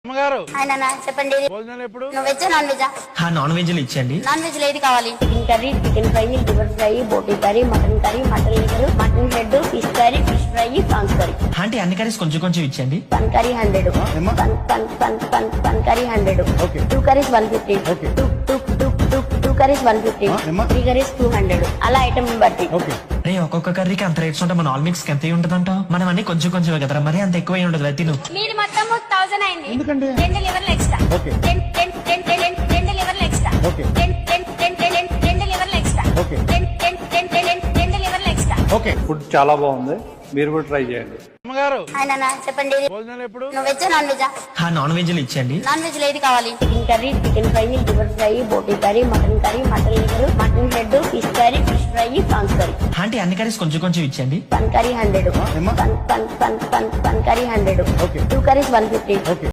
అమ్మగారు ఆయన చెప్పండి. భోజనాలు ఎప్పుడు? నువ్వు వెజ్ నాన్ వెజ్? నాన్ వెజ్లు ఇచ్చండి. నాన్ వెజ్ ఏది కావాలి? Chicken curry, chicken fry, liver fry, బోటీ curry, mutton liver, mutton head, fish curry, fish fry, prawns curry. Aunty అన్ని కర్రీస్ కొంచెం కొంచెం ఇచ్చండి. పన్ కర్రీ 100, పన్ కర్రీ 100, 2 కర్రీస్ 150, 2 కర్రీస్ 150, 3 కర్రీస్ 200. అలా ఐటమ్ బట్టి. రే ఒక్కొక్క కర్రీకి అంత రేట్స్ ఉంటే మన ఆల్ మిక్స్ ఎంత ఉంటదంట? మనం అన్ని కొంచెం కొంచెం కదరా, మరి అంత ఎక్కువ ఉండదు. తిను. మీది మొత్తం 1000 అయింది. ఎందుకంటే 2 లివర్లు ఎక్స్ట్రా. 2 లివర్లు ఎక్స్ట్రా. 2 లివర్లు ఎక్స్ట్రా. 2 లివర్లు ఎక్స్ట్రా. ఓకే. ఫుడ్ చాలా బాగుంది, మీరు కూడా ట్రై చేయండి. అమ్మగారు ఆయన చెప్పండి. భోజనాలు ఎప్పుడు? నువ్వు వెజ్ నాన్ వెజ్? నాన్ వెజ్లు ఇచ్చండి. నాన్ వెజ్ ఏది కావాలి? Chicken curry, chicken fry, liver fry, బోటీ curry, mutton liver, mutton head, fish curry, fish fry, prawns curry. Aunty అన్ని కర్రీస్ కొంచెం కొంచెం ఇచ్చండి. పన్ కర్రీ 100, పన్ కర్రీ 100, 2 కర్రీస్ 150.